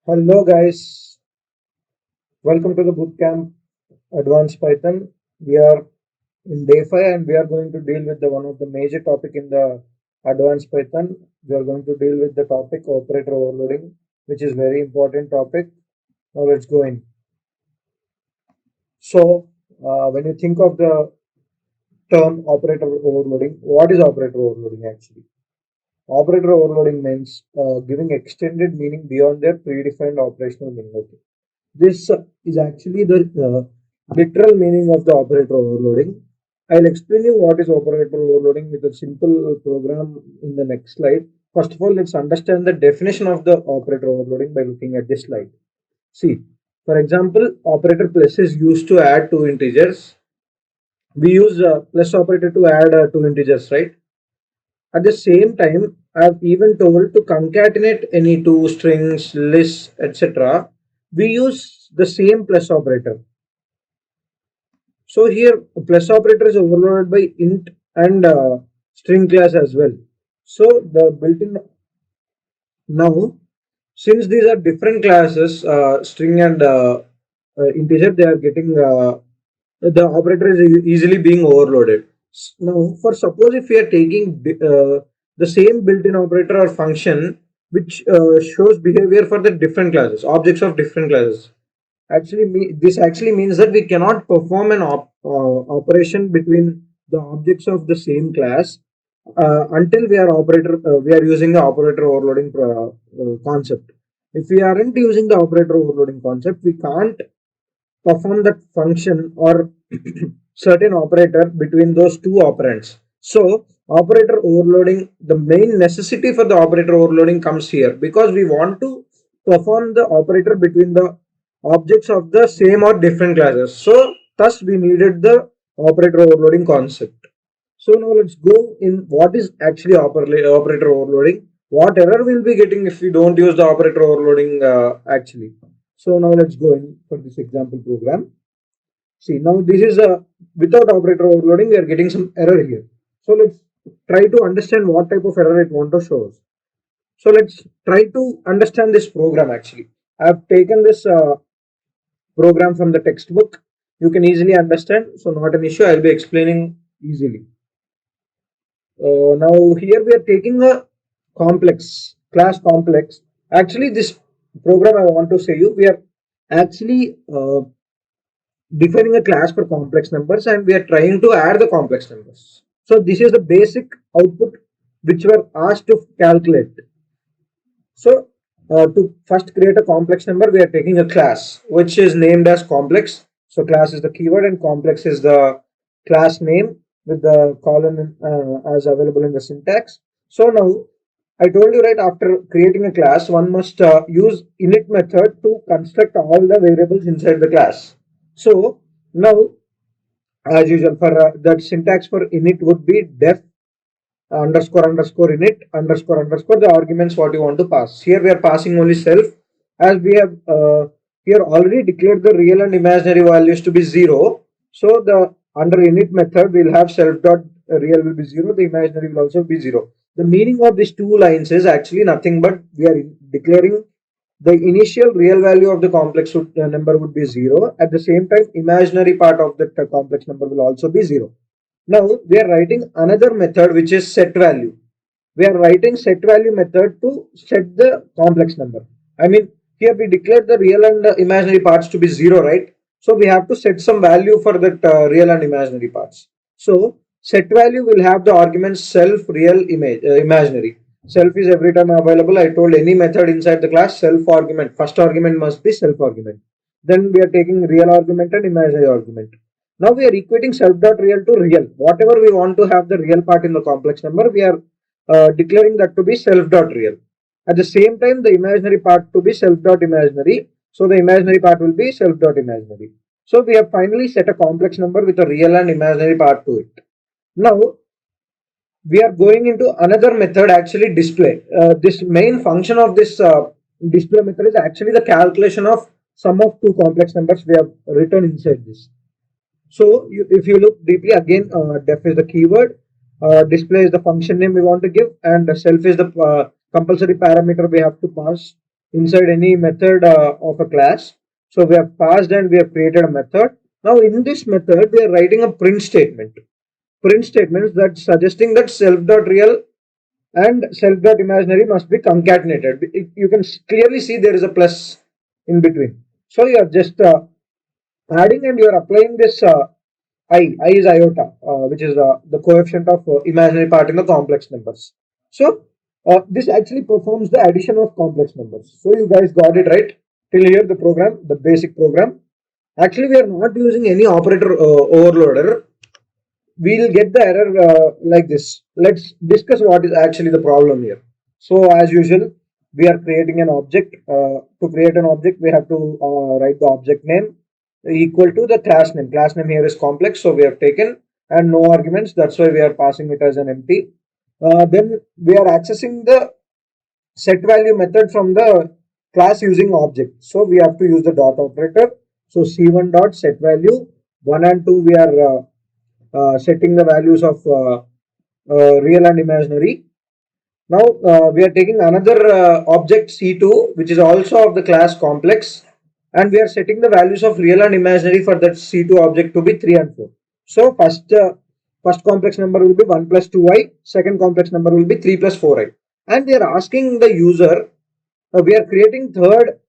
Hello guys, welcome to the bootcamp Advanced Python. We are in day 5 and we are going to deal with the one of the major topic in the Advanced Python. We are going to deal with the topic operator overloading, which is very important topic. Now let's go in. So when you think of the term operator overloading, what is operator overloading actually? Operator overloading means giving extended meaning beyond their predefined operational meaning. Okay. This is actually the literal meaning of the operator overloading. I'll explain you what is operator overloading with a simple program in the next slide. First of all, let's understand the definition of the operator overloading by looking at this slide. See, for example, operator plus is used to add two integers. We use plus operator to add two integers, right? At the same time, I've even told to concatenate any two strings, lists, etc. We use the same plus operator. So here plus operator is overloaded by int and string class as well. So the built-in now, since these are different classes, string and integer, they are getting the operator is easily being overloaded. Now, for suppose if we are taking the same built-in operator or function which shows behavior for the different classes, objects of different classes. Actually, this actually means that we cannot perform an operation between the objects of the same class until we are using the operator overloading concept. If we aren't using the operator overloading concept, we can't perform that function or certain operator between those two operands. So operator overloading, the main necessity for the operator overloading comes here because we want to perform the operator between the objects of the same or different classes. So thus we needed the operator overloading concept. So now let's go in what is actually operator overloading. What error we'll be getting if we don't use the operator overloading actually. So now let's go in for this example program. See, now this is a without operator overloading, we are getting some error here. So let's try to understand what type of error it want to show us. So let's try to understand this program actually. I've taken this program from the textbook. You can easily understand. So not an issue. I'll be explaining easily. Now here we are taking a complex class complex. Actually, this program I want to say you we are actually defining a class for complex numbers and we are trying to add the complex numbers. So this is the basic output which we are asked to calculate. So to first create a complex number, we are taking a class which is named as complex. So class is the keyword and complex is the class name with the colon as available in the syntax. So now I told you right after creating a class, one must use init method to construct all the variables inside the class. So now, as usual, for that syntax for init would be def underscore underscore init underscore underscore the arguments what you want to pass. Here we are passing only self as we have here already declared the real and imaginary values to be 0. So the under init method we'll have self dot real will be 0, the imaginary will also be 0. The meaning of these two lines is actually nothing but we are declaring the initial real value of the complex number would be 0. At the same time, imaginary part of the complex number will also be 0. Now we are writing another method which is set value. We are writing set value method to set the complex number. I mean, here we declared the real and imaginary parts to be 0, right? So we have to set some value for that real and imaginary parts. So set value will have the arguments self, real, imaginary. Self is every time available. I told any method inside the class self argument. First argument must be self argument. Then we are taking real argument and imaginary argument. Now we are equating self dot real to real. Whatever we want to have the real part in the complex number, we are declaring that to be self dot real. At the same time, the imaginary part to be self dot imaginary. So the imaginary part will be self dot imaginary. So we have finally set a complex number with a real and imaginary part to it. Now we are going into another method actually display. This main function of this display method is actually the calculation of sum of two complex numbers we have written inside this. So if you look deeply again, def is the keyword, display is the function name we want to give, and self is the compulsory parameter we have to pass inside any method of a class. So we have passed and we have created a method. Now in this method, we are writing a print statement. Print statements that suggesting that self.real and self.imaginary must be concatenated. You can clearly see there is a plus in between. So you are just adding and you are applying this I is iota, which is the coefficient of imaginary part in the complex numbers. So this actually performs the addition of complex numbers. So you guys got it right till here. The program, the basic program. Actually, we are not using any operator overloader. We'll get the error like this. Let's discuss what is actually the problem here. So as usual, we are creating an object. To create an object, we have to write the object name equal to the class name. Class name here is complex, so we have taken and no arguments. That's why we are passing it as an empty. Then we are accessing the set value method from the class using object. So we have to use the dot operator. So c1 dot set value 1 and 2 we are setting the values of real and imaginary. Now we are taking another object C2 which is also of the class complex, and we are setting the values of real and imaginary for that C2 object to be 3 and 4. So first complex number will be 1 plus 2i, second complex number will be 3 plus 4i. And we are asking the user, we are creating third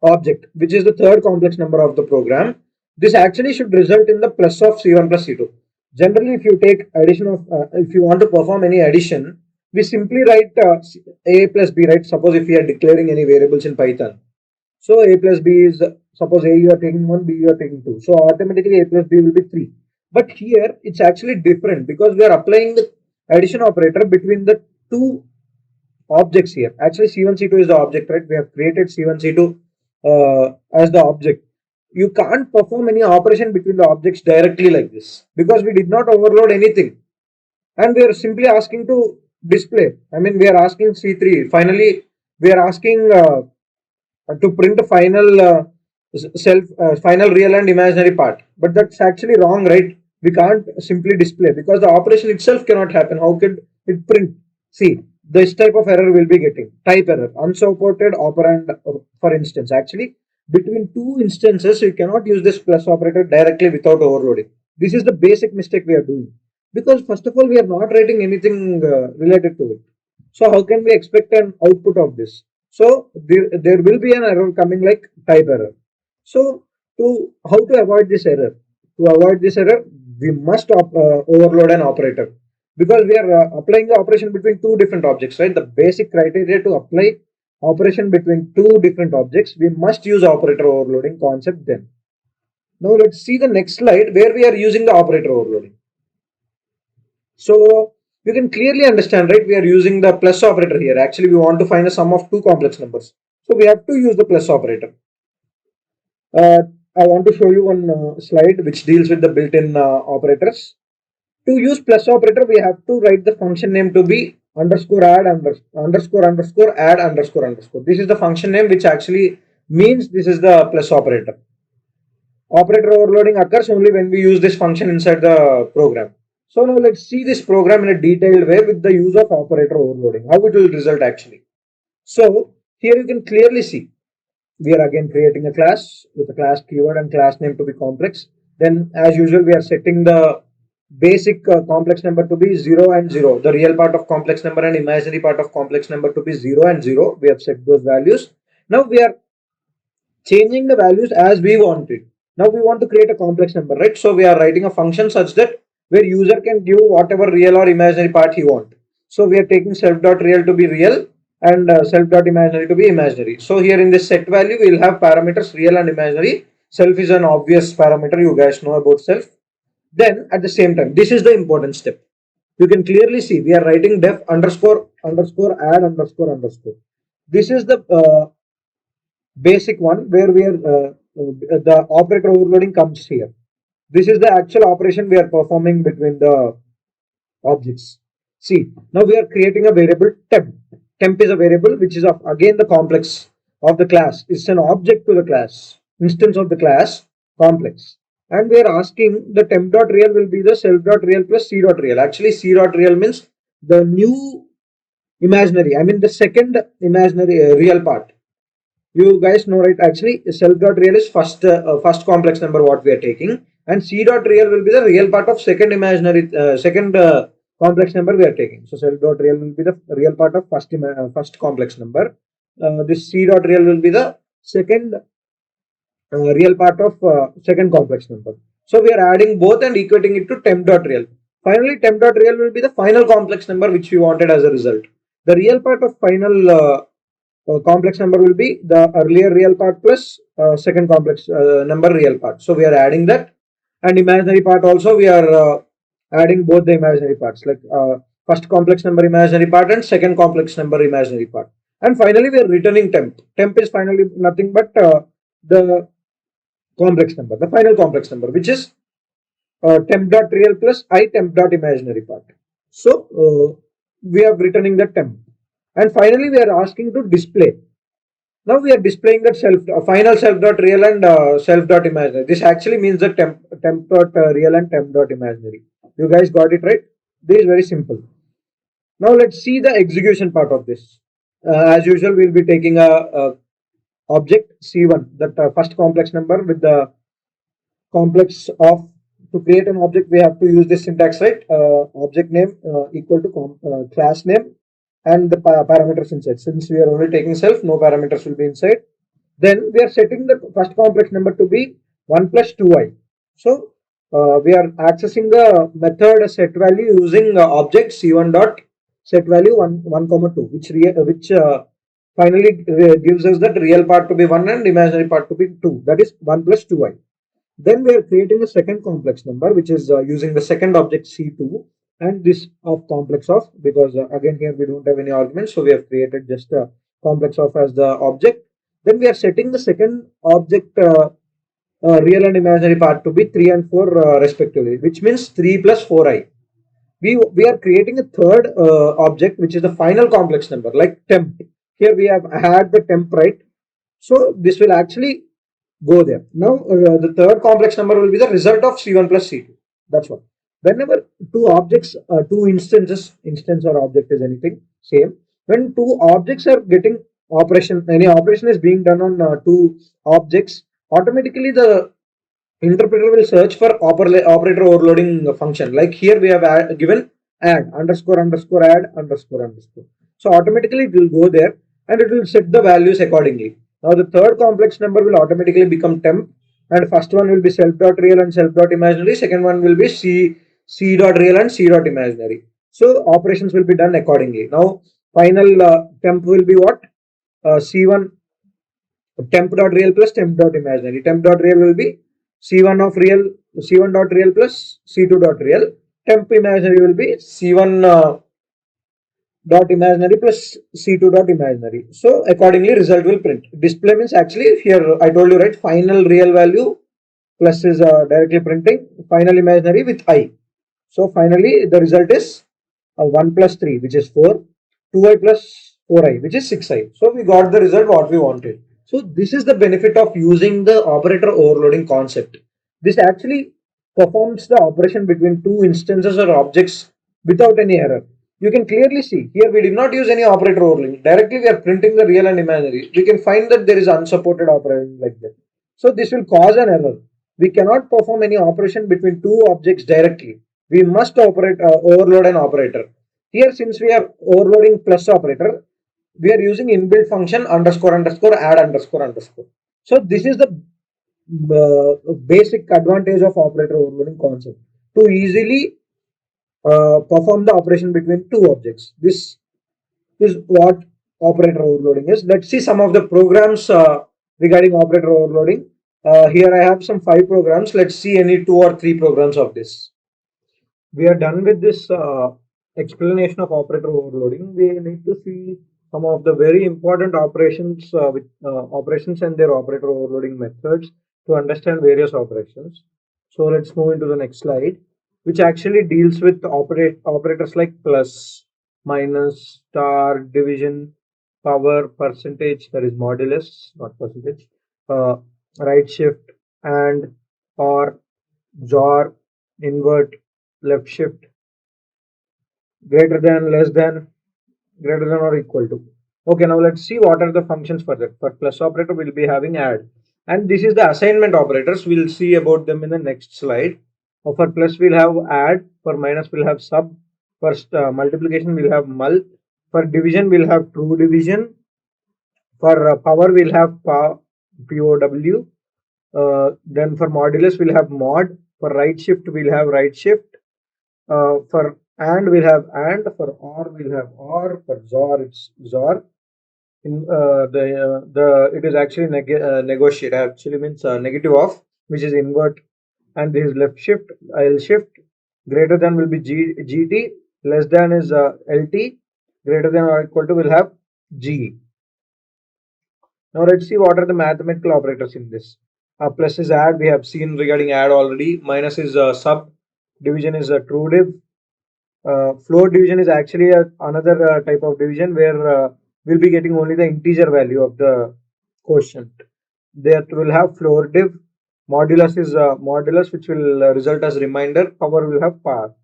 object which is the third complex number of the program. This actually should result in the plus of C1 plus C2. Generally, if you take addition of, if you want to perform any addition, we simply write a plus b, right? Suppose if we are declaring any variables in Python. So a plus b is, suppose a you are taking 1, b you are taking 2. So automatically a plus b will be 3. But here it's actually different because we are applying the addition operator between the two objects here. Actually C1, C2 is the object, right? We have created C1, C2 as the object. You can't perform any operation between the objects directly like this because we did not overload anything, and we are simply asking to display. I mean, we are asking C3. Finally, we are asking to print a final final real and imaginary part. But that's actually wrong, right? We can't simply display because the operation itself cannot happen. How could it print? See, this type of error will be getting type error, unsupported operand, for instance. Actually, between two instances, you cannot use this plus operator directly without overloading. This is the basic mistake we are doing because first of all, we are not writing anything related to it. So how can we expect an output of this? So there will be an error coming like type error. So to how to avoid this error? To avoid this error, we must overload an operator because we are applying the operation between two different objects, right? The basic criteria to apply operation between two different objects, we must use operator overloading concept then. Now let's see the next slide where we are using the operator overloading. So you can clearly understand, right? We are using the plus operator here. Actually, we want to find a sum of two complex numbers. So we have to use the plus operator. I want to show you one slide which deals with the built-in operators. To use plus operator, we have to write the function name to be underscore add underscore add underscore underscore. This is the function name which actually means this is the plus operator. Operator overloading occurs only when we use this function inside the program. So now let's see this program in a detailed way with the use of operator overloading, how it will result actually. So here you can clearly see we are again creating a class with a class keyword and class name to be complex. Then as usual we are setting the basic complex number to be 0 and 0, the real part of complex number and imaginary part of complex number to be 0 and 0. We have set those values. Now we are changing the values as we want it. Now we want to create a complex number, right? So we are writing a function such that where user can give whatever real or imaginary part he want. So we are taking self.real to be real and self.imaginary to be imaginary. So here in this set value, we will have parameters real and imaginary. Self is an obvious parameter. You guys know about self. Then at the same time, this is the important step. You can clearly see we are writing def underscore underscore add underscore underscore. This is the basic one where we are the operator overloading comes here. This is the actual operation we are performing between the objects. See, now we are creating a variable temp. Temp is a variable which is of again the complex of the class. It's an object to the class, instance of the class complex. And we are asking the temp.real will be the self.real plus c.real. Actually, c.real means the new imaginary, I mean the second imaginary real part. You guys know, right? Actually, self dot real is first complex number what we are taking, and c dot real will be the real part of second imaginary second complex number we are taking. So self dot real will be the real part of first complex number. This c dot real will be the second real part of second complex number. So we are adding both and equating it to temp dot real. Finally, temp dot real will be the final complex number which we wanted as a result. The real part of final complex number will be the earlier real part plus second complex number real part. So we are adding that, and imaginary part also we are adding both the imaginary parts, like first complex number imaginary part and second complex number imaginary part. And finally, we are returning temp. Temp is finally nothing but the complex number, the final complex number, which is temp dot real plus I temp dot imaginary part. So we are returning the temp. And finally, we are asking to display. Now we are displaying that final self dot real and self dot imaginary. This actually means the temp dot real and temp dot imaginary. You guys got it right? This is very simple. Now let's see the execution part of this. As usual, we'll be taking a object C1, that first complex number with the complex of, to create an object we have to use this syntax, right? Object name equal to class name and the parameters inside. Since we are only taking self, no parameters will be inside. Then we are setting the first complex number to be 1 plus 2i. So we are accessing the method set value using object c1 dot set value 1 comma 2, which finally gives us that real part to be 1 and imaginary part to be 2. That is 1 plus 2i. Then we are creating a second complex number, which is using the second object C2 and this of complex of, because again here we don't have any arguments, so we have created just a complex of as the object. Then we are setting the second object real and imaginary part to be 3 and 4 respectively, which means 3 plus 4i. We are creating a third object, which is the final complex number, like temp. Here we have had the temp, right? So this will actually go there. Now the third complex number will be the result of C1 plus C2. That's what. Whenever two objects, two instance or object is anything same. When two objects are getting operation, any operation is being done on two objects, automatically the interpreter will search for operator overloading function. Like here we have given add underscore underscore add underscore underscore. So automatically it will go there and it will set the values accordingly. Now the third complex number will automatically become temp, and first one will be self dot real and self dot imaginary. Second one will be c dot real and c dot imaginary. So operations will be done accordingly. Now final temp will be what? C1 temp dot real plus temp dot imaginary. Temp dot real will be C1 of real, C1 dot real plus C2 dot real. Temp imaginary will be C1 dot imaginary plus C2 dot imaginary. So accordingly result will print. Display means actually here I told you, right, final real value plus is directly printing final imaginary with I. So finally the result is 1 plus 3, which is 4, 2i plus 4i, which is 6i. So we got the result what we wanted. So this is the benefit of using the operator overloading concept. This actually performs the operation between two instances or objects without any error. You can clearly see here we did not use any operator overloading. Directly we are printing the real and imaginary. We can find that there is unsupported operation like that. So this will cause an error. We cannot perform any operation between two objects directly. We must overload an operator. Here, since we are overloading plus operator, we are using inbuilt function underscore underscore add underscore underscore. So this is the basic advantage of operator overloading concept, to easily perform the operation between two objects. This is what operator overloading is. Let's see some of the programs regarding operator overloading. Here I have some 5 programs. Let's see any 2 or 3 programs of this. We are done with this explanation of operator overloading. We need to see some of the very important operations with operations and their operator overloading methods to understand various operations. So let's move into the next slide, which actually deals with operators like plus, minus, star, division, power, percentage, that is modulus, not percentage, right shift, and, or, XOR, invert, left shift, greater than, less than, greater than or equal to. Okay, now let's see what are the functions for that. For plus operator, we'll be having add. And this is the assignment operators. We'll see about them in the next slide. For plus, we'll have add. For minus, we'll have sub. For multiplication, we'll have mul. For division, we'll have true division. For power, we'll have POW. Then for modulus, we'll have mod. For right shift, we'll have right shift. For and, we'll have and. For or, we'll have or. For XOR, it's XOR. In the it is actually negotiate. Actually means negative of, which is invert, and this is left shift. L shift. Greater than will be GT. Less than is LT. Greater than or equal to will have G. Now let's see what are the mathematical operators in this. Plus is add. We have seen regarding add already. Minus is sub. Division is a true div. Float division is actually another type of division where we'll be getting only the integer value of the quotient. That will have floor div. Modulus is modulus, which will result as remainder. Power will have POW.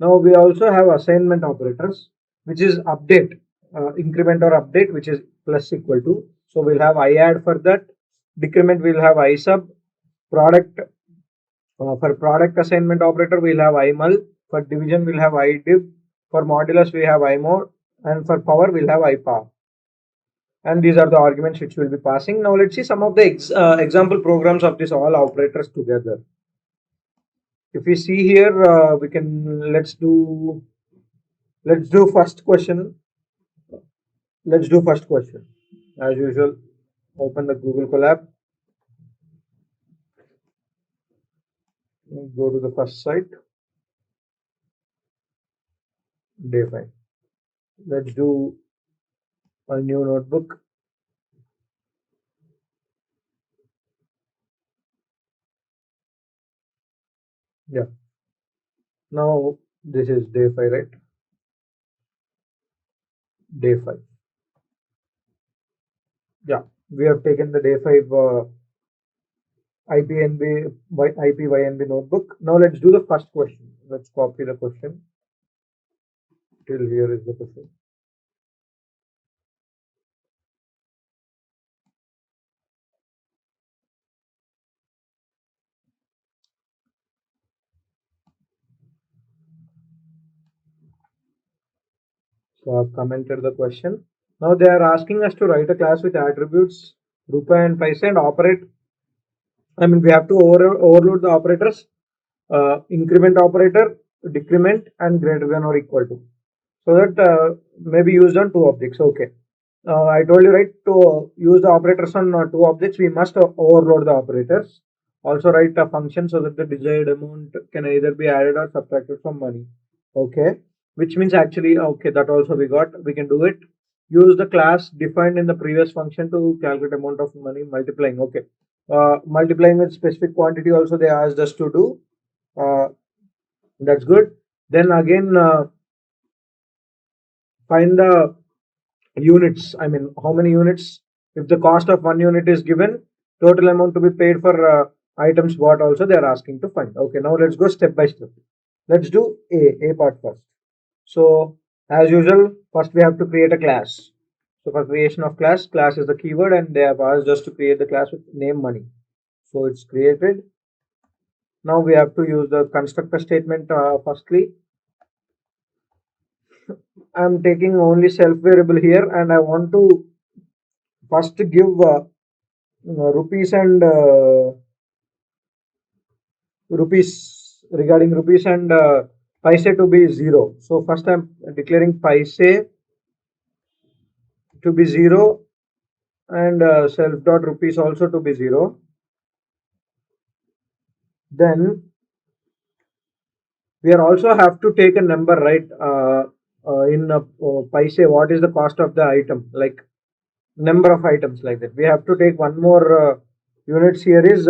Now we also have assignment operators, which is update, increment or update, which is plus equal to. So we'll have I add for that. Decrement we'll have I sub. Product for product assignment operator we'll have I mul. For division we'll have I div. For modulus we have I mod, and for power we'll have I power. And these are the arguments which we'll be passing. Now let's see some of the example programs of these all operators together. If we see here, we can let's do first question. Let's do first question as usual. Open the Google Colab. Go to the first site. Day 5. Let's do a new notebook. Yeah. Now this is day 5, right? Day 5. Yeah, we have taken the day 5 IPYNB notebook. Now let's do the first question. Let's copy the question. Till here is the question. So I've commented the question. Now they are asking us to write a class with attributes rupee and paisa and operate. I mean, we have to overload the operators, increment operator, decrement, and greater than or equal to. So that may be used on two objects. Okay. I told you, right, to use the operators on two objects, we must overload the operators. Also write a function so that the desired amount can either be added or subtracted from money. Okay. Which means actually, okay, that also we can do it. Use the class defined in the previous function to calculate amount of money multiplying. Okay. Multiplying with specific quantity also they asked us to do. That's good. Then again, find the units. I mean, how many units? If the cost of one unit is given, total amount to be paid for items bought also they are asking to find. Okay, now let's go step by step. Let's do A part first. So as usual, first we have to create a class. So for creation of class is the keyword, and they have asked us to create the class with name money. So it's created. Now we have to use the constructor statement firstly. I'm taking only self variable here, and I want to first give rupees and rupees regarding rupees and paise to be 0. So first I'm declaring paise to be 0 and self dot rupees also to be 0. Then we are also have to take a number, right, in paise. What is the cost of the item, like number of items, like that. We have to take one more units here is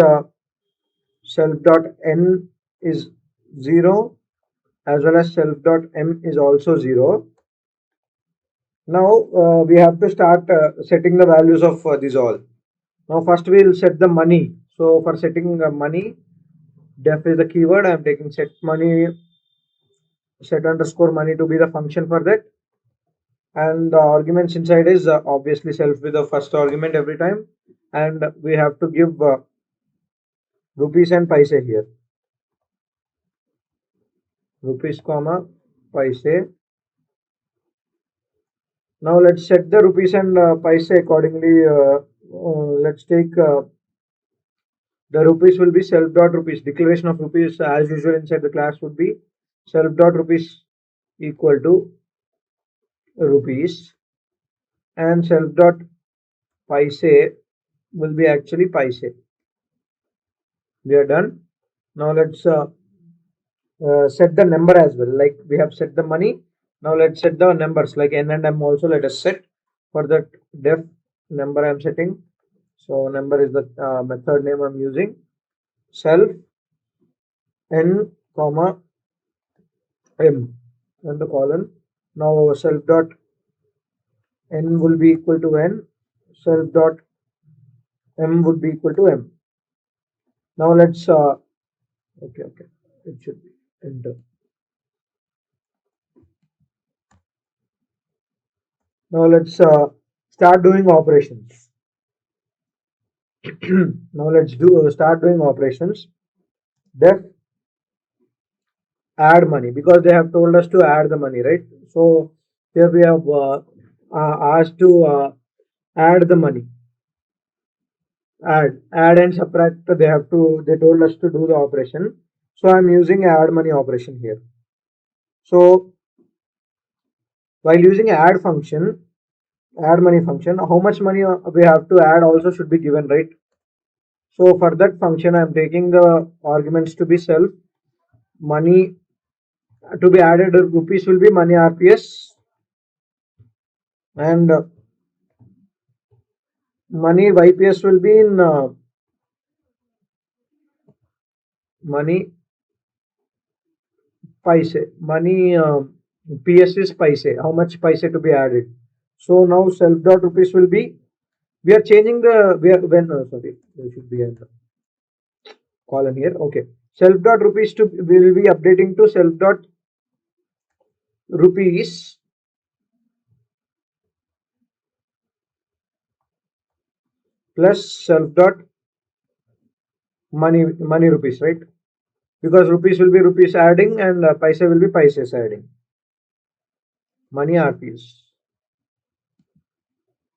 self dot n is 0 as well as self dot m is also 0. Now we have to start setting the values of these all. Now first we will set the money. So for setting money, def is the keyword. I am taking set money, set underscore money to be the function for that. and the arguments inside is obviously self with the first argument every time, and we have to give rupees and paise here, rupees comma paise. Now let's set the rupees and paise accordingly. Let's take the rupees will be self dot rupees. Declaration of rupees as usual inside the class would be self dot rupees equal to rupees, and self dot paise will be actually paise. We are done. Now let's set the number as well. Like we have set the money. Now let's set the numbers like n and m also. Let us set for that def number I am setting. So number is the method name I'm using. Self n comma m and the colon. Now self dot n will be equal to n. Self dot m would be equal to m. Now let's okay, it should be enter. Now let's start doing operations. Now let's start doing operations. Def add money, because they have told us to add the money, right? So here we have asked to add the money. Add and subtract. They told us to do the operation. So I'm using add money operation here. So while using add function, add money function, how much money we have to add also should be given, right? So for that function, I'm taking the arguments to be self, money to be added, rupees will be money RPS, and money YPS will be in money paise. Money PS is paise. How much paise to be added? So now self dot rupees will be. We are changing the sorry, there should be a column here. Okay, self dot rupees to will be updating to self dot rupees plus self dot money rupees, right? Because rupees will be rupees adding and paise will be paises adding. Money RPS.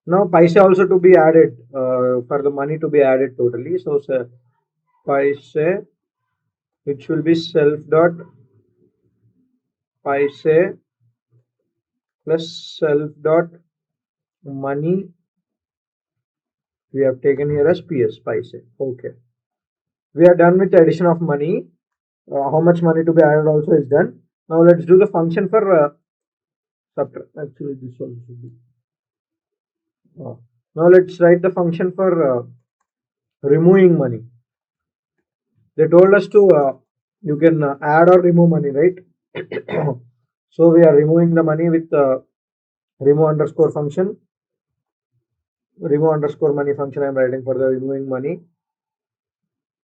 Now paise also to be added for the money to be added totally. So paise, which will be self dot paise plus self dot money we have taken here as PS paise. Okay, we are done with the addition of money. How much money to be added also is done. Now let's do the function for subtract. Actually, this one should be. Now let's write the function for removing money. They told us to you can add or remove money, right? So we are removing the money with remove underscore function. Remove underscore money function I'm writing for the removing money.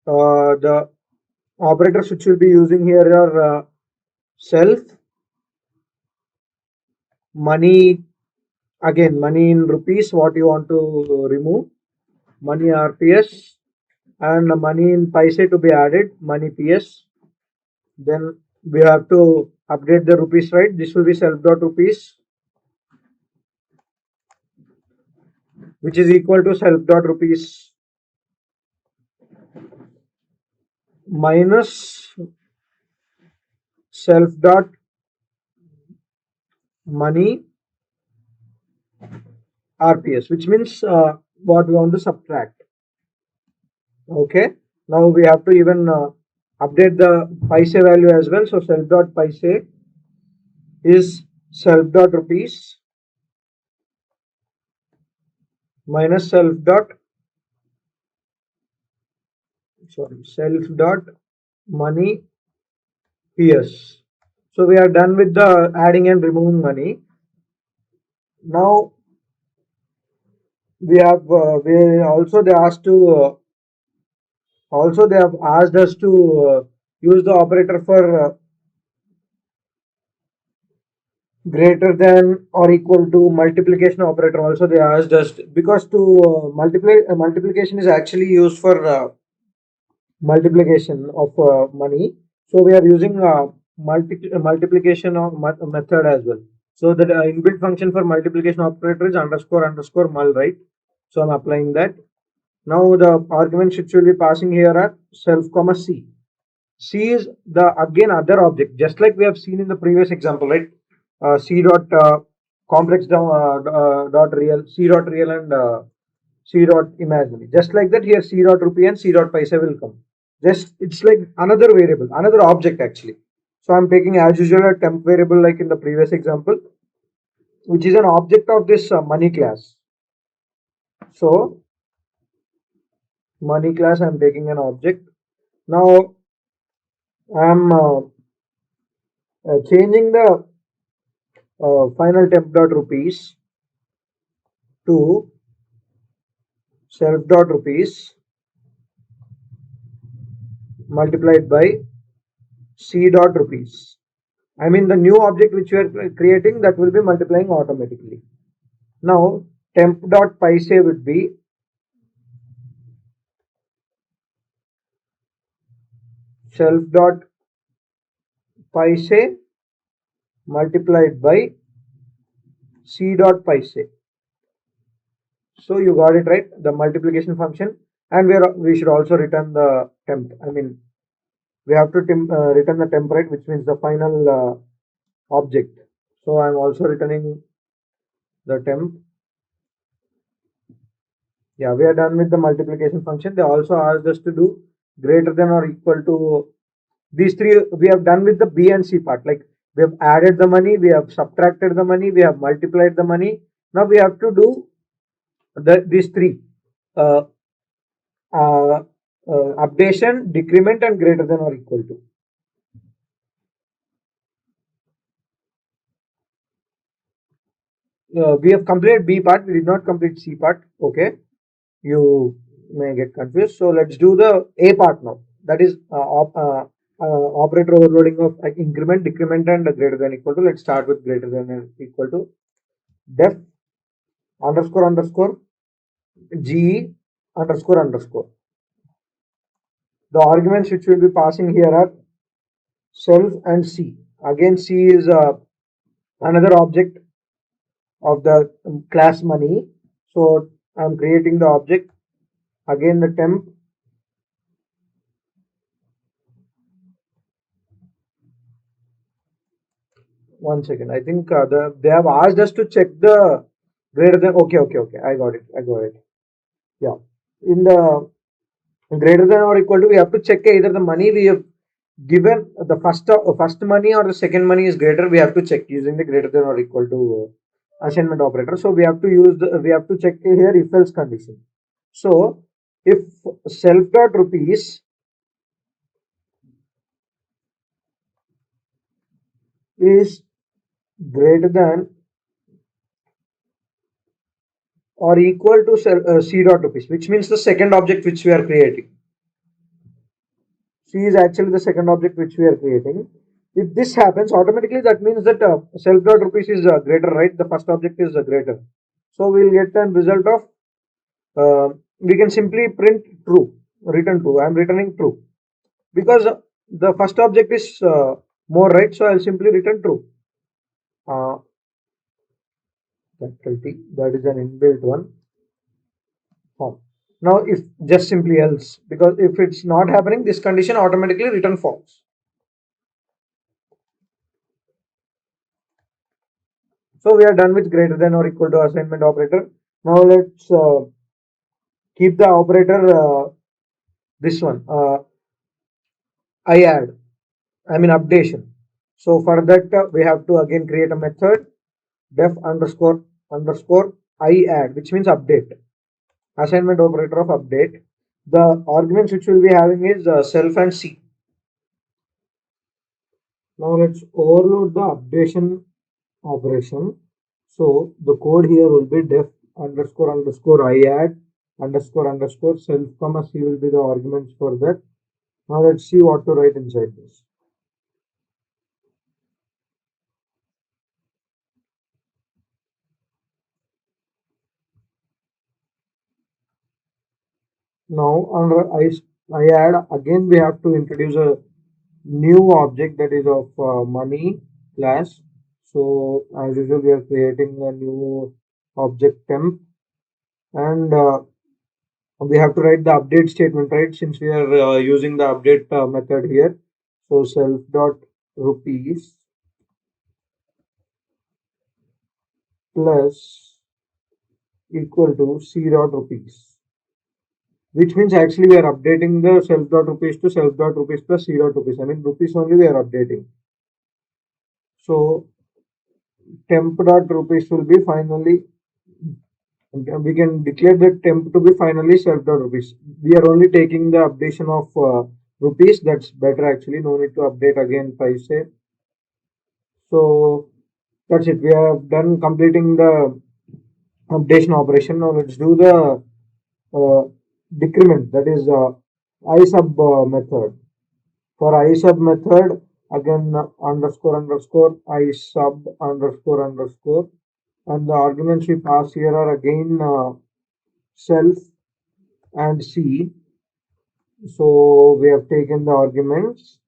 The operators which we'll be using here are self, money, again money in rupees, what you want to remove, money RPS, and money in paise to be added, money PS. Then we have to update the rupees, right? This will be self dot rupees, which is equal to self dot rupees minus self dot money RPS, which means what we want to subtract. Okay, now we have to even update the paise value as well. So self dot paise is self dot rupees minus self dot money PS. So we are done with the adding and removing money. Now we have we also they asked to also they have asked us to use the operator for greater than or equal to multiplication operator also they asked us, because to multiply multiplication is actually used for multiplication of money. So we are using multiplication of method as well. So that inbuilt function for multiplication operator is underscore underscore mul, right? So I'm applying that. Now the arguments which will be passing here are self comma c. C is the again other object, just like we have seen in the previous example, right? C dot complex dot real, C dot real and C dot imaginary. Just like that, here C dot rupee and C dot paisa will come. Just it's like another variable, another object actually. So I'm taking as usual a temp variable like in the previous example, which is an object of this money class. So money class, I'm taking an object. Now I'm changing the final temp dot rupees to self dot rupees multiplied by c dot rupees. I mean the new object which we are creating, that will be multiplying automatically. Now temp dot paise would be self dot paise multiplied by c dot paise. So you got it right, the multiplication function, and we should also return the temp. I mean we have to return the temp, right, which means the final object. So I'm also returning the temp. Yeah, we are done with the multiplication function. They also asked us to do greater than or equal to these three. We have done with the B and C part. Like we have added the money, we have subtracted the money, we have multiplied the money. Now we have to do these three uh, uh, updation, decrement, and greater than or equal to. We have completed B part. We did not complete C part. Okay, you may get confused. So let's do the A part now. That is operator overloading of increment, decrement, and greater than equal to. Let's start with greater than and equal to. Def underscore underscore ge underscore underscore. The arguments which will be passing here are self and c. Again, c is another object of the class money. So I'm creating the object. Again, the temp. One second. I think they have asked us to check the greater than. Okay, okay, okay. I got it. I got it. Yeah. In the greater than or equal to, we have to check either the money we have given, the first money or the second money is greater. We have to check using the greater than or equal to assignment operator. So we have to use we have to check here if else condition. So if self dot rupees is greater than or equal to c dot rupees, which means the second object which we are creating. C is actually the second object which we are creating. If this happens, automatically that means that self dot rupees is greater, right? The first object is greater. So we'll get a result of, we can simply print true, return true. I'm returning true because the first object is more, right? So I'll simply return true. Uh, capital T, that is an inbuilt one form. Now, if just simply else, because if it's not happening, this condition automatically return false. So we are done with greater than or equal to assignment operator. Now let's keep the operator this one I add, I mean updation. So for that we have to again create a method def underscore underscore I add, which means update, assignment operator of update. The arguments which we'll be having is self and c. Now let's overload the updation operation. So the code here will be def underscore underscore I add underscore underscore self comma c will be the arguments for that. Now let's see what to write inside this. Now under I add again we have to introduce a new object that is of money class. So as usual we are creating a new object temp, and we have to write the update statement, right, since we are using the update method here. So self dot rupees plus equal to c dot rupees, which means actually we are updating the self dot rupees to self dot rupees plus c dot rupees. I mean rupees only we are updating. So temp dot rupees will be finally, we can declare the temp to be finally self dot rupees. We are only taking the updation of rupees. That's better actually. No need to update again paise. So that's it. We have done completing the updation operation. Now let's do the uh, decrement. That is I sub method. For I sub method, again underscore underscore I sub underscore underscore, and the arguments we pass here are again self and C. So we have taken the arguments.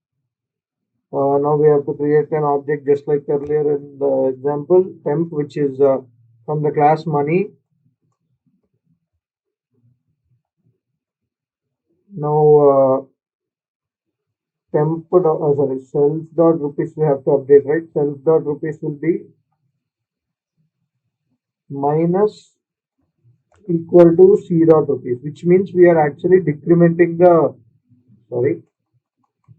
Now we have to create an object just like earlier in the example temp, which is from the class money. Now self dot rupees we have to update, right? Self dot rupees will be minus equal to c dot rupees, which means we are actually decrementing the, sorry,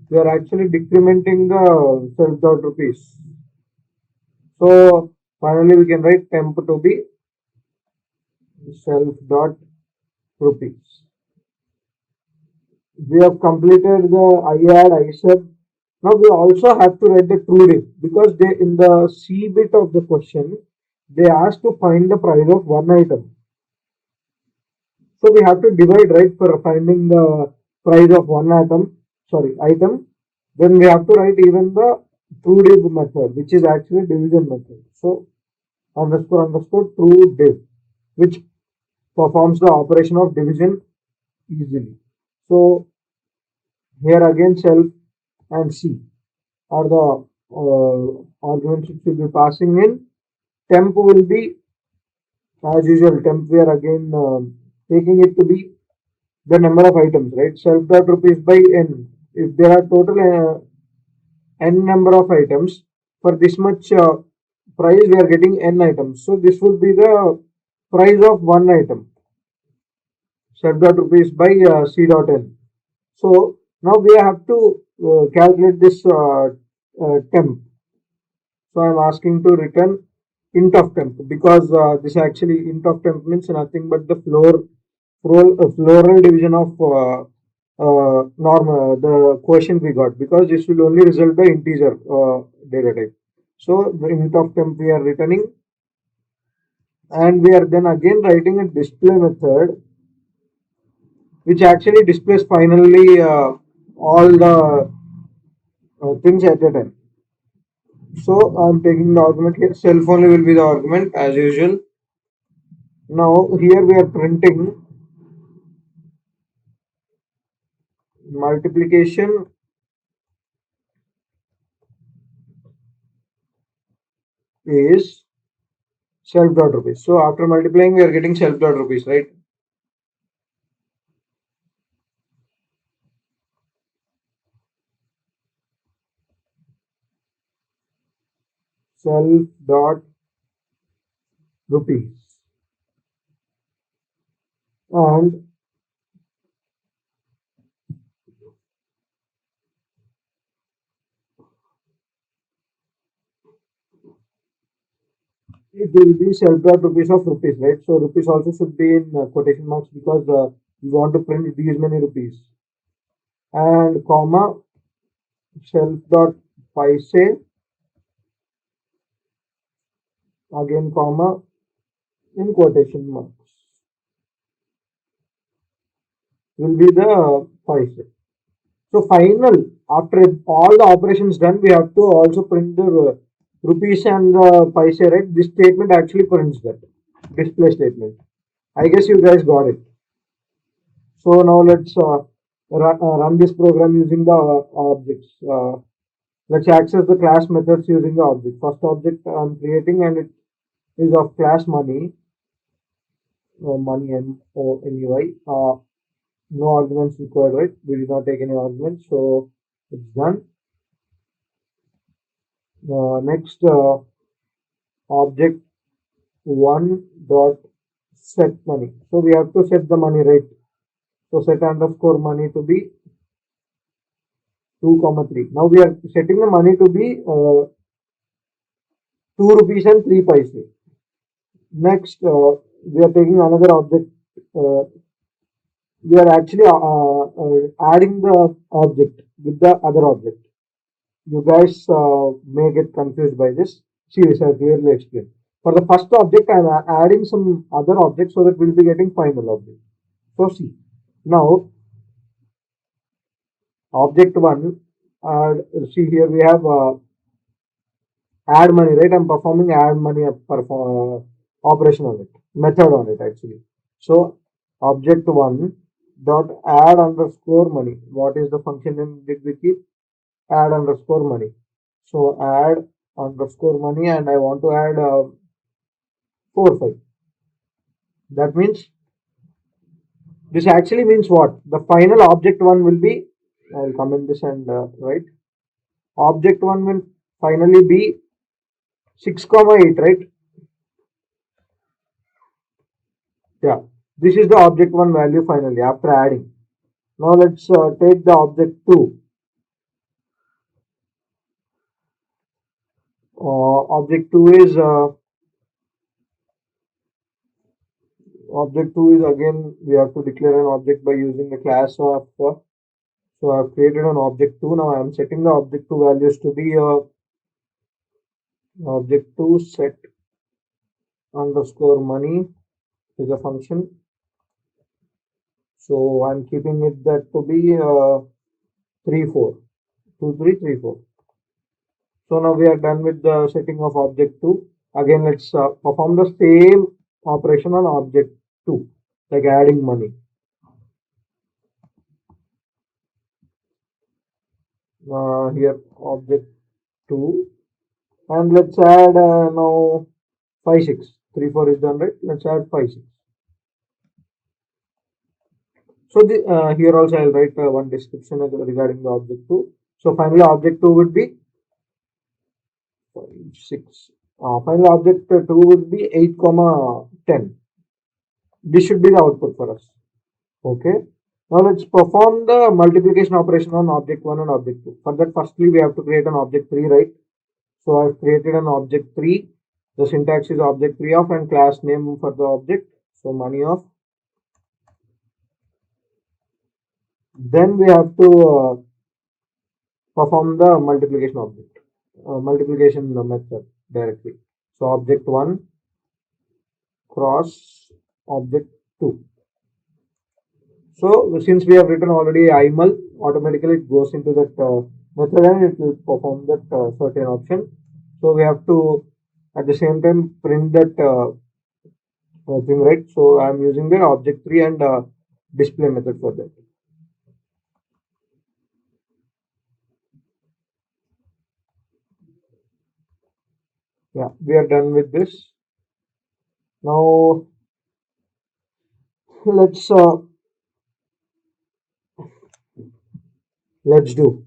we are actually decrementing the self dot rupees. So finally we can write temp to be self dot rupees. We have completed the IAD, ISEB. Now we also have to write the true div, because they, in the C bit of the question, they asked to find the price of one item. So we have to divide, right, for finding the price of one item. Then we have to write even the true div method, which is actually division method. So underscore underscore true div, which performs the operation of division easily. So here again self and C are the arguments which will be passing in. Temp will be as usual. Temp we are again taking it to be the number of items, right? Self dot rupees by n. If there are total n number of items, for this much price we are getting n items. So this will be the price of one item. Self dot rupees by c dot n. So now we have to calculate this temp. So I'm asking to return int of temp, because this actually int of temp means nothing but the floral division of normal the quotient we got, because this will only result the integer data type. So the int of temp we are returning, and we are then again writing a display method which actually displays finally all the things at a time. So I'm taking the argument here. Self only will be the argument as usual. Now here we are printing multiplication is self dot rupees. So after multiplying we are getting self dot rupees, right? Self dot rupees, and it will be self dot rupees of rupees, right? So rupees also should be in quotation marks, because we want to print these many rupees, and comma self dot paise, again comma in quotation marks, will be the paise. So final, after all the operations done, we have to also print the rupees and the paise, right? This statement actually prints that display statement. I guess you guys got it. So now let's run this program using the objects. Let's access the class methods using the object. First object I'm creating and it is of class money, money MONEY. No arguments required, right? We did not take any arguments, so it's done. Next object one dot set money. So we have to set the money rate. So set underscore money to be 2, 3. Now we are setting the money to be 2 rupees and 3 paise. Next, we are taking another object. Uh, we are actually adding the object with the other object. You guys may get confused by this. See this, I clearly explained. For the first object, I am adding some other object so that we'll be getting final object. So see, now object one, see here we have add money, right? I'm performing add money operation on it, method on it actually. So object one dot add underscore money. What is the function name did we keep? Add underscore money. So add underscore money and I want to add 4, 5. That means this actually means what? The final object one will be, I'll comment this and write. Object one will finally be 6, 8, right? Yeah. This is the object one value finally after adding. Now let's take the object 2. Object 2 is again we have to declare an object by using the class of so I've created an object 2. Now I'm setting the object 2 values to be object 2 set underscore money is a function. So I'm keeping it that to be 3, 4, 2, 3, 3, 4. So now we are done with the setting of object 2. Again, let's perform the same operation on object 2, like adding money. Here object 2 and let's add now 5, 6. 3, 4 is done, right? Let's add 5, 6. So here also I'll write one description regarding the object 2. So finally object 2 would be 5, 6. Final object 2 would be 8, 10. This should be the output for us. Okay. Now let's perform the multiplication operation on object 1 and object 2. For that, firstly, we have to create an object 3, right? So I've created an object 3. The syntax is object 3 of and class name for the object. So money of. Then we have to perform the multiplication object, multiplication method directly. So object 1 cross object 2. So since we have written already IML, automatically it goes into that method and it will perform that certain option. So we have to at the same time print that thing, right? So I'm using the object 3 and display method for that. Yeah, we are done with this. Now let's do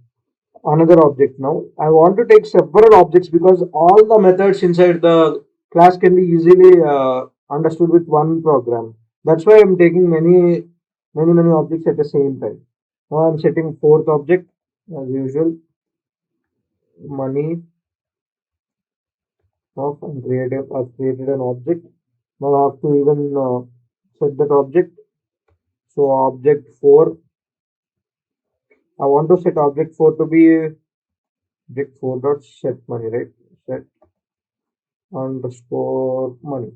another object now. I want to take several objects because all the methods inside the class can be easily understood with one program. That's why I'm taking many objects at the same time. Now I'm setting fourth object as usual, money of and I've created an object. Now I have to even set that object. So object 4, I want to set object 4 to be object 4 dot set money, right? Set underscore money.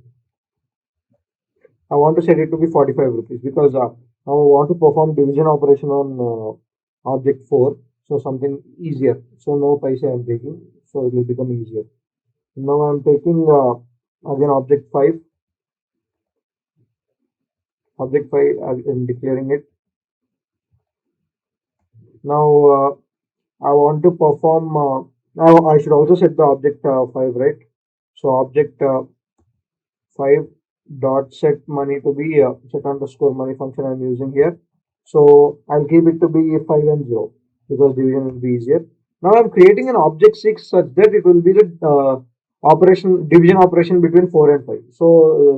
I want to set it to be 45 rupees because now I want to perform division operation on object 4. So something easier. So no paise I am taking. So it will become easier. Now I am taking again object 5. Object 5 I am declaring it. Now I want to perform. Now I should also set the object 5, right? So object 5 dot set money to be set underscore money function I'm using here. So I'll keep it to be 5 and 0 because division will be easier. Now I'm creating an object 6 such that it will be the operation division operation between 4 and 5. So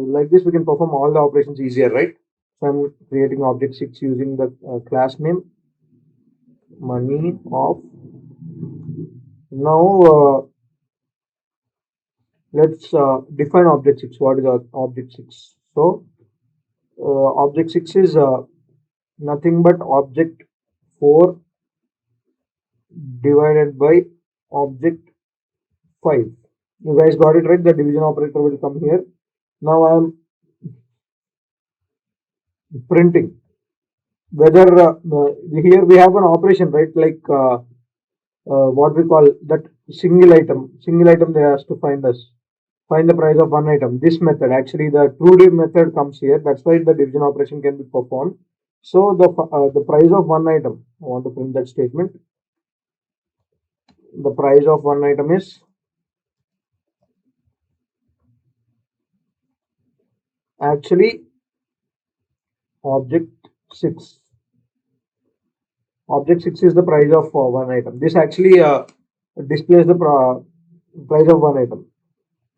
like this we can perform all the operations easier, right? So I'm creating object 6 using the class name money of. Now let's define object 6. What is object 6? So object 6 is nothing but object 4 divided by object 5. You guys got it right? The division operator will come here. Now I am printing whether here we have an operation, right? Like what we call that single item. Single item they ask to find the price of one item. This method, actually the TrueDiv method comes here. That's why the division operation can be performed. So the price of one item, I want to print that statement. The price of one item is actually object 6. Object 6 is the price of one item. This actually displays the price of one item.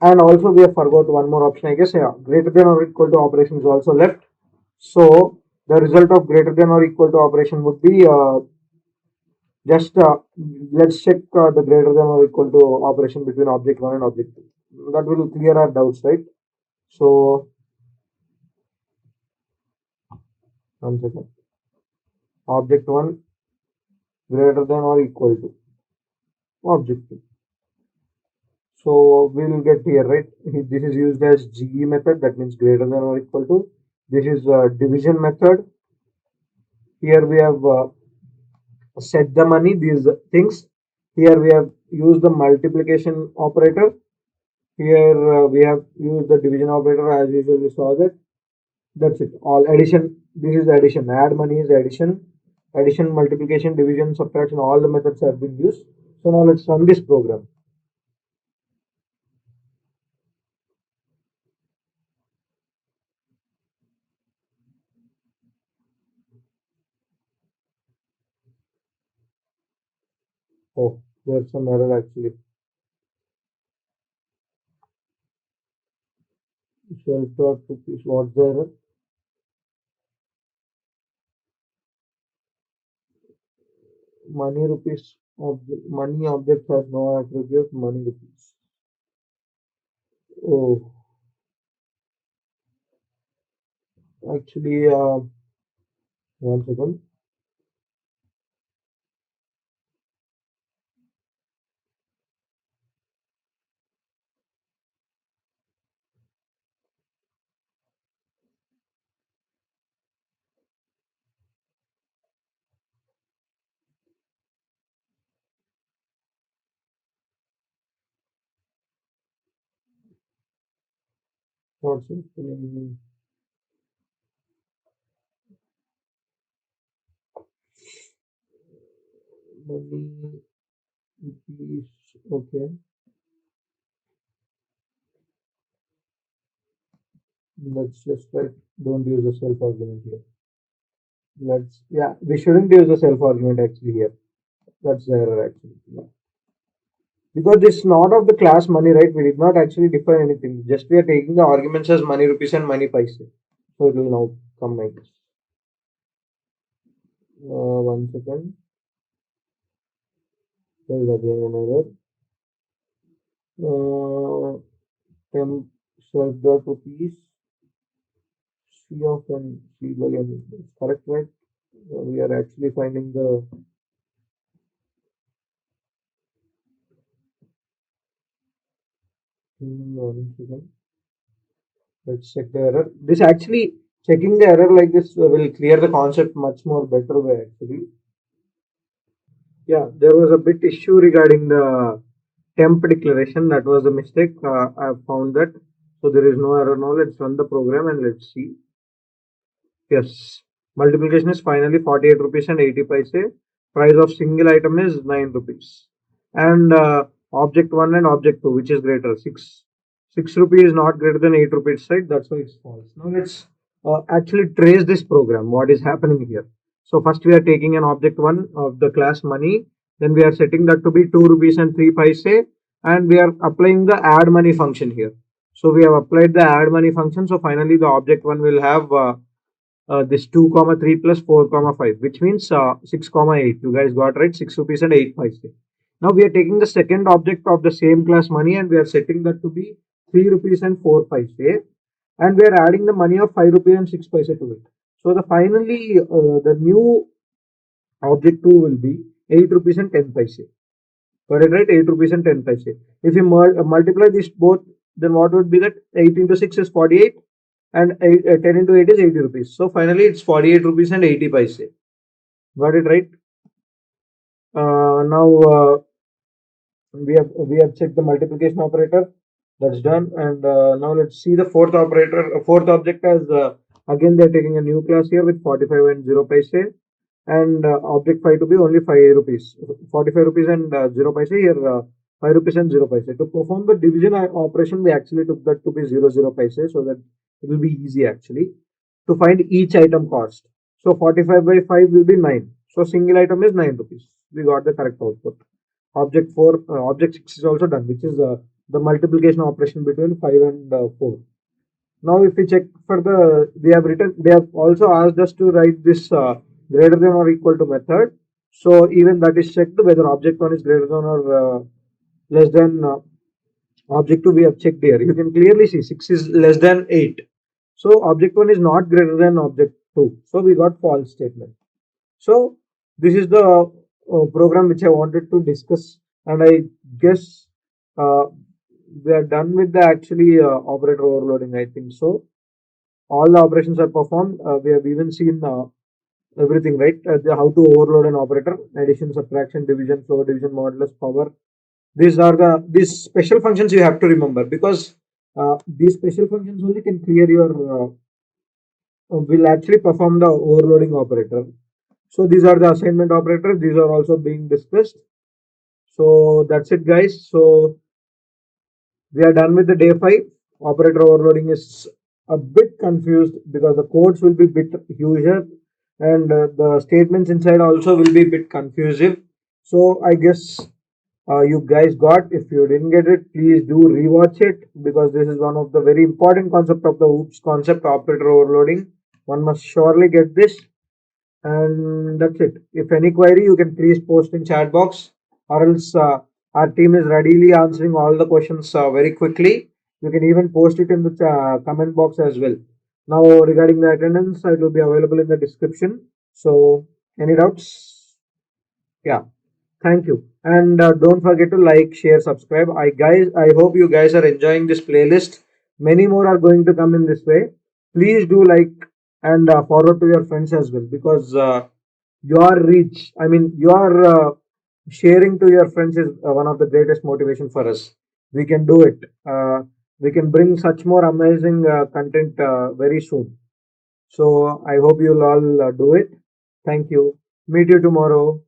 And also we have forgot one more option, I guess. Yeah, greater than or equal to operation is also left. So the result of greater than or equal to operation would be just let's check the greater than or equal to operation between object 1 and object 2. That will clear our doubts, right? So 1 second. Object 1 greater than or equal to object 2. So we will get here, right? This is used as GE method, that means greater than or equal to. This is division method. Here we have set the money, these things. Here we have used the multiplication operator. Here we have used the division operator as usual. We saw that. That's it. All addition. This is addition. Add money is addition. Addition, multiplication, division, subtraction. All the methods have been used. So now let's run this program. Oh, there's some error actually. Self dot rupees. What's the error? Money rupees object. Money object has no attribute. Money rupees. Oh, actually, 1 second. What's happening? Money rupees. Okay. Let's just write. Don't use the self argument here. Yeah, we shouldn't use the self argument actually here. That's the error actually. Yeah. Because it's not of the class money, right? We did not actually define anything. Just we are taking the arguments as money rupees and money paise. So it will now come like this. 1 second. There is again an error. Temp self dot rupees C of n C by n. That's correct, right? We are actually finding the 1 second. Let's check the error. This actually checking the error like this will clear the concept much more better way actually. Yeah, there was a bit issue regarding the temp declaration. That was a mistake. I found that. So there is no error now. Let's run the program and let's see. Yes, multiplication is finally 48 rupees and 80 paise. Price of single item is 9 rupees. And object 1 and object 2, which is greater, 6 rupee is not greater than 8 rupees, right? That's why it's false. Now let's actually trace this program, what is happening here. So first we are taking an object 1 of the class money, then we are setting that to be 2 rupees and 3 paise, and we are applying the add money function here. So we have applied the add money function. So finally the object 1 will have this 2 comma 3 plus 4 comma 5, which means 6 comma 8. You guys got right, 6 rupees and 8 paise. Now we are taking the second object of the same class money and we are setting that to be 3 rupees and 4 paise, and we are adding the money of 5 rupees and 6 paise to it. So the finally the new object 2 will be 8 rupees and 10 paise. Got it right? 8 rupees and 10 paise. If you multiply these both, then what would be that? 8 into 6 is 48 and 10 into 8 is 80 rupees. So finally it's 48 rupees and 80 paise. Got it right? Now we have checked the multiplication operator. That's done. And now let's see the fourth operator, fourth object as again they're taking a new class here with 45 and 0 paise, and object 5 to be only 5 rupees, 45 rupees and 0 paise here, 5 rupees and 0 paise. To perform the division operation, we actually took that to be 0 paise so that it will be easy actually to find each item cost. So 45 by 5 will be 9. So single item is 9 rupees. We got the correct output. Object 4, object 6 is also done, which is the multiplication operation between 5 and 4. Now if we check for the, they have also asked us to write this greater than or equal to method. So even that is checked whether object 1 is greater than or less than object 2 we have checked here. You can clearly see 6 is less than 8. So object 1 is not greater than object 2. So we got false statement. So this is the program which I wanted to discuss, and I guess we are done with the actually operator overloading. I think so. All the operations are performed. We have even seen everything, right? How to overload an operator: addition, subtraction, division, floor division, modulus, power. These special functions you have to remember, because these special functions only can clear your will actually perform the overloading operator. So these are the assignment operators. These are also being discussed. So that's it, guys. So we are done with the day 5. Operator overloading is a bit confused because the codes will be bit huger, and the statements inside also will be a bit confusive. So I guess you guys got. If you didn't get it, please do rewatch it, because this is one of the very important concept of the OOPS concept, operator overloading. One must surely get this. And that's it. If any query, you can please post in chat box, or else our team is readily answering all the questions very quickly. You can even post it in the comment box as well. Now regarding the attendance, it will be available in the description. So any doubts? Yeah. Thank you. And don't forget to like, share, subscribe. I hope you guys are enjoying this playlist. Many more are going to come in this way. Please do like and forward to your friends as well, because your reach, I mean, your sharing to your friends is one of the greatest motivation for us. We can do it. We can bring such more amazing content very soon. So I hope you'll all do it. Thank you. Meet you tomorrow.